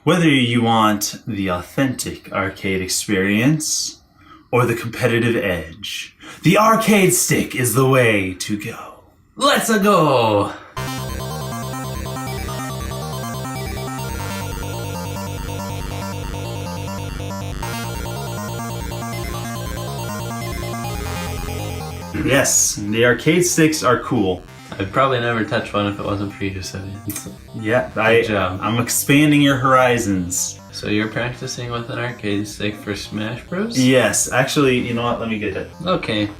Whether you want the authentic arcade experience or the competitive edge, the arcade stick is the way to go. Let's go! Yes, the arcade sticks are cool. I'd probably never touch one if it wasn't for you, so Yeah, good job. I'm expanding your horizons. So you're practicing with an arcade stick for Smash Bros? Yes, actually, you know what? Let me get it. Okay.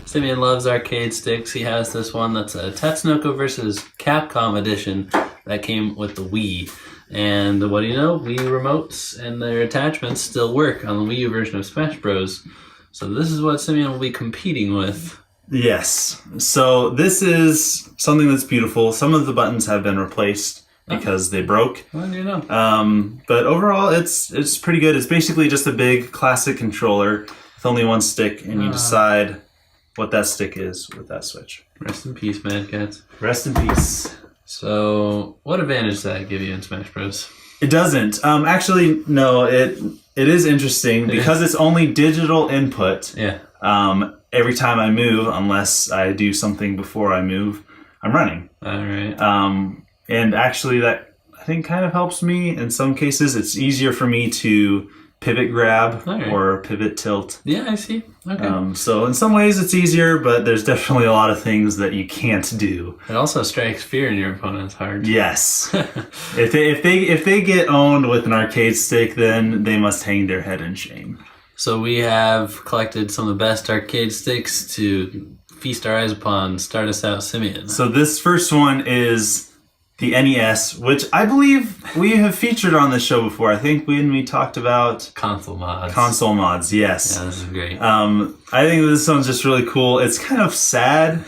Simeon loves arcade sticks. He has this one that's a Tatsunoko versus Capcom edition that came with the Wii. And what do you know? Wii remotes and their attachments still work on the Wii U version of Smash Bros. So this is what Simeon will be competing with. Yes. So this is something that's beautiful. Some of the buttons have been replaced because they broke. Well, you know. But overall, it's pretty good. It's basically just a big classic controller with only one stick, and you decide what that stick is with that switch. Rest in peace, Mad Cats. Rest in peace. So, what advantage does that give you in Smash Bros? It doesn't. Actually, no. It is interesting because it's only digital input. Yeah. Every time I move, unless I do something before I move, I'm running. All right. And actually, that I think kind of helps me in some cases. It's easier for me to pivot grab or pivot tilt. Yeah, I see. Okay. So in some ways it's easier, but there's definitely a lot of things that you can't do. It also strikes fear in your opponent's heart. Yes. if they get owned with an arcade stick, then they must hang their head in shame. So we have collected some of the best arcade sticks to feast our eyes upon. Start us out, Simeon. So this first one is the NES, which I believe we have featured on the show before. I think when we talked about console mods. Console mods, yes. Yeah, this is great. I think this one's just really cool. It's kind of sad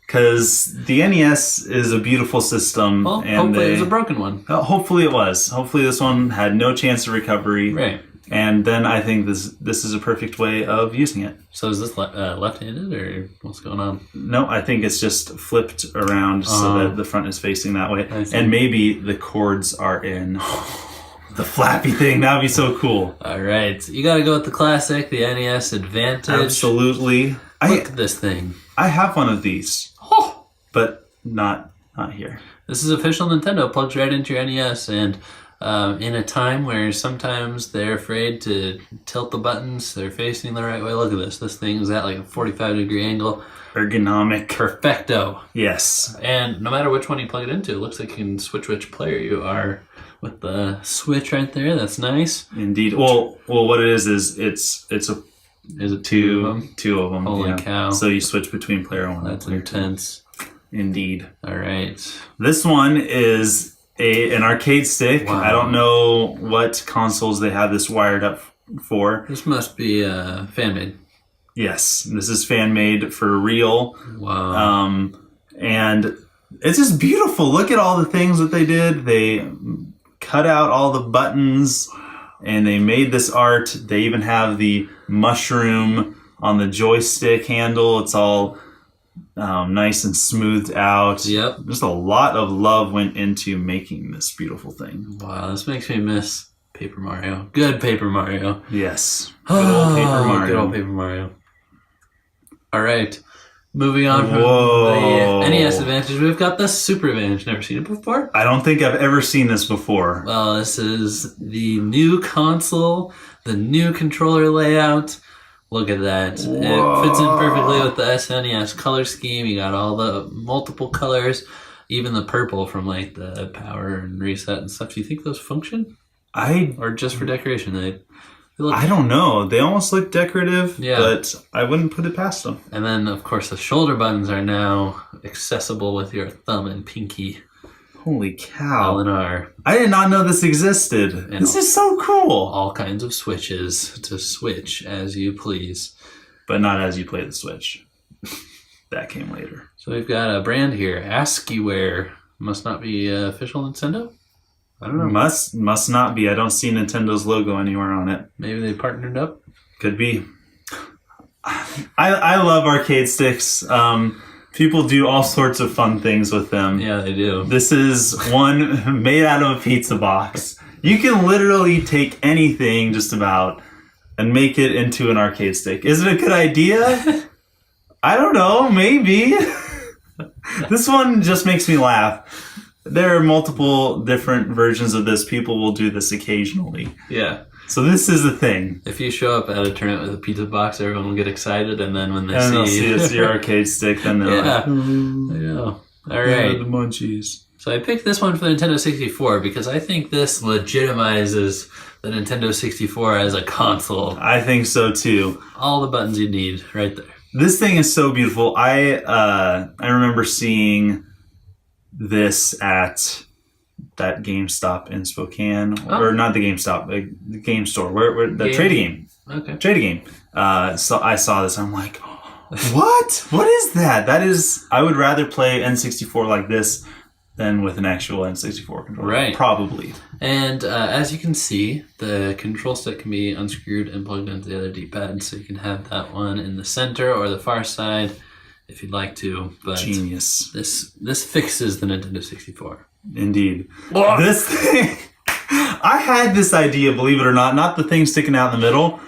because the NES is a beautiful system. Well, and hopefully it was a broken one. Hopefully it was. Hopefully this one had no chance of recovery. Right. And then I think this is a perfect way of using it. So is this left-handed or what's going on? No, I think it's just flipped around so that the front is facing that way. And maybe the cords are in the flappy thing. That would be so cool. All right. You got to go with the classic, the NES Advantage. Absolutely. Look at this thing. I have one of these, but not here. This is official Nintendo. Plugs right into your NES, and in a time where sometimes they're afraid to tilt the buttons, they're facing the right way. Look at this. This thing's at like a 45-degree angle. Ergonomic. Perfecto. Yes. And no matter which one you plug it into, it looks like you can switch which player you are with the switch right there. That's nice. Indeed. Well, what it is it's two of them. Holy cow. So you switch between player one. That's intense. Indeed. All right. This one is an arcade stick. Wow. I don't know what consoles they have this wired up for. This must be fan-made. Yes, this is fan-made for real. Wow. And it's just beautiful. Look at all the things that they did. They cut out all the buttons and they made this art. They even have the mushroom on the joystick handle. It's all nice and smoothed out. Yep. Just a lot of love went into making this beautiful thing. Wow, this makes me miss Paper Mario. Good Paper Mario. Yes. Good old Paper Mario. Good old Paper Mario. All right. Moving on from the NES Advantage, we've got the Super Advantage. Never seen it before? I don't think I've ever seen this before. Well, this is the new console, the new controller layout. Look at that. Whoa. It fits in perfectly with the SNES color scheme. You got all the multiple colors, even the purple from like the power and reset and stuff. Do you think those function? Or just for decoration? I don't know. They almost look decorative, yeah. But I wouldn't put it past them. And then, of course, the shoulder buttons are now accessible with your thumb and pinky. Holy cow. L&R. I did not know this existed. And this is so cool. All kinds of switches to switch as you please. But not as you play the Switch. That came later. So we've got a brand here, ASCIIware. Must not be official Nintendo? I don't know. Must not be. I don't see Nintendo's logo anywhere on it. Maybe they partnered up? Could be. I love arcade sticks. People do all sorts of fun things with them. Yeah, they do. This is one made out of a pizza box. You can literally take anything just about and make it into an arcade stick. Is it a good idea? I don't know, maybe. This one just makes me laugh. There are multiple different versions of this. People will do this occasionally. Yeah. So this is the thing. If you show up at a tournament with a pizza box, everyone will get excited, and then when they They'll see it's your arcade stick, then they're like, I know. All right. the munchies. So I picked this one for the Nintendo 64 because I think this legitimizes the Nintendo 64 as a console. I think so too. All the buttons you need right there. This thing is so beautiful. I remember seeing this at that GameStop in Spokane, or not the GameStop, the game store, where the Trade-A-Game. Okay. Trade-A-Game. So I saw this. I'm like, what? What is that? That is. I would rather play N64 like this than with an actual N64 controller. Right. Probably. And as you can see, the control stick can be unscrewed and plugged into the other D-pad, so you can have that one in the center or the far side if you'd like to. But genius. This fixes the Nintendo 64. Indeed. This thing, I had this idea, believe it or not the thing sticking out in the middle,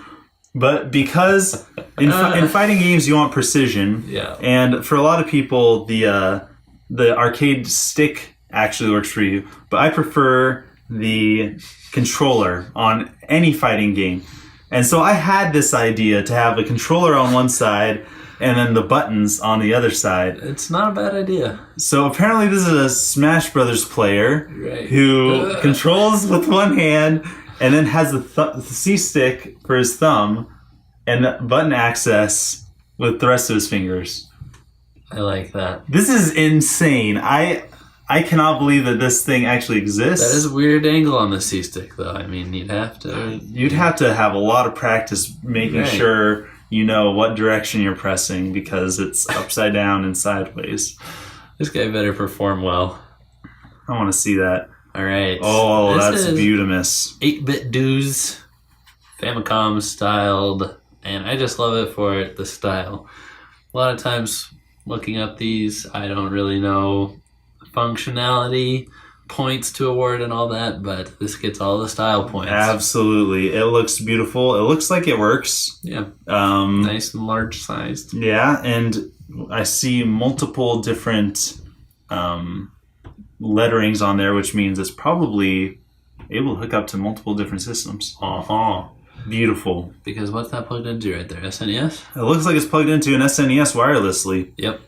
but because in fighting games you want precision, and for a lot of people the arcade stick actually works for you, but I prefer the controller on any fighting game. And so I had this idea to have a controller on one side and then the buttons on the other side. It's not a bad idea. So apparently this is a Smash Brothers player who controls with one hand and then has the C-stick for his thumb and button access with the rest of his fingers. I like that. This is insane. I cannot believe that this thing actually exists. That is a weird angle on the C-stick, though. I mean, you'd have to have a lot of practice making sure you know what direction you're pressing because it's upside down and sideways. This guy better perform well. I want to see that. All right. Oh, that's beautimous. 8-bit dues, Famicom styled, and I just love it for the style. A lot of times looking up these, I don't really know functionality, points to award and all that, but this gets all the style points. Absolutely. It looks beautiful. It looks like it works. Yeah. Nice and large sized. Yeah, and I see multiple different letterings on there, which means it's probably able to hook up to multiple different systems. Beautiful. Because what's that plugged into right there? SNES? It looks like it's plugged into an SNES wirelessly. Yep.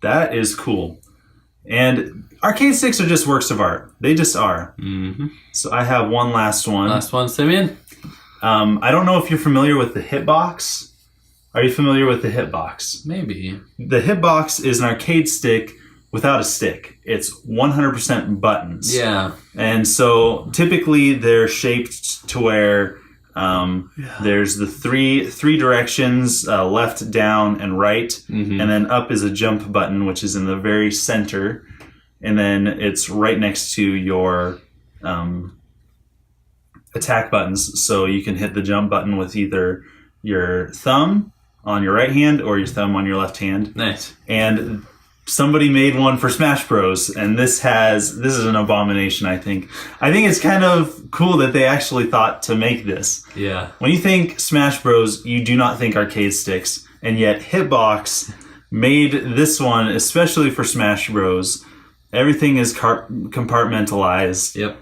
That is cool. And arcade sticks are just works of art. They just are. Mm-hmm. So I have one last one. Last one, Simeon. I don't know if you're familiar with the Hitbox. Are you familiar with the Hitbox? Maybe. The Hitbox is an arcade stick without a stick. It's 100% buttons. Yeah. And so typically they're shaped to where there's the three directions, left, down, and right. Mm-hmm. And then up is a jump button, which is in the very center. And then it's right next to your attack buttons. So you can hit the jump button with either your thumb on your right hand or your thumb on your left hand. Nice. And somebody made one for Smash Bros. And this is an abomination, I think. I think it's kind of cool that they actually thought to make this. Yeah. When you think Smash Bros., you do not think arcade sticks. And yet Hitbox made this one, especially for Smash Bros. Everything is compartmentalized. Yep.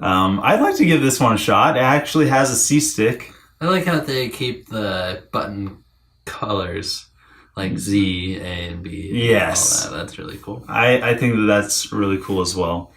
I'd like to give this one a shot. It actually has a C-stick. I like how they keep the button colors. Like Z, A, and B. Yes. All that. That's really cool. I think that's really cool as well.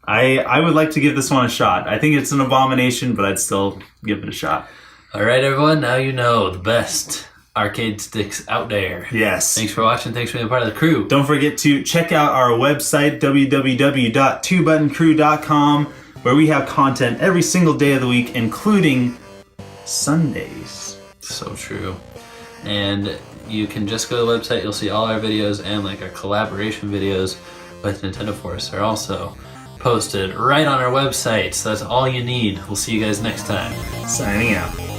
I would like to give this one a shot. I think it's an abomination, but I'd still give it a shot. All right, everyone. Now you know the best arcade sticks out there. Yes. Thanks for watching. Thanks for being part of the crew. Don't forget to check out our website, www.twobuttoncrew.com, where we have content every single day of the week, including Sundays. So true. And you can just go to the website. You'll see all our videos and like our collaboration videos with Nintendo Force are also posted right on our website. So that's all you need. We'll see you guys next time. Signing out.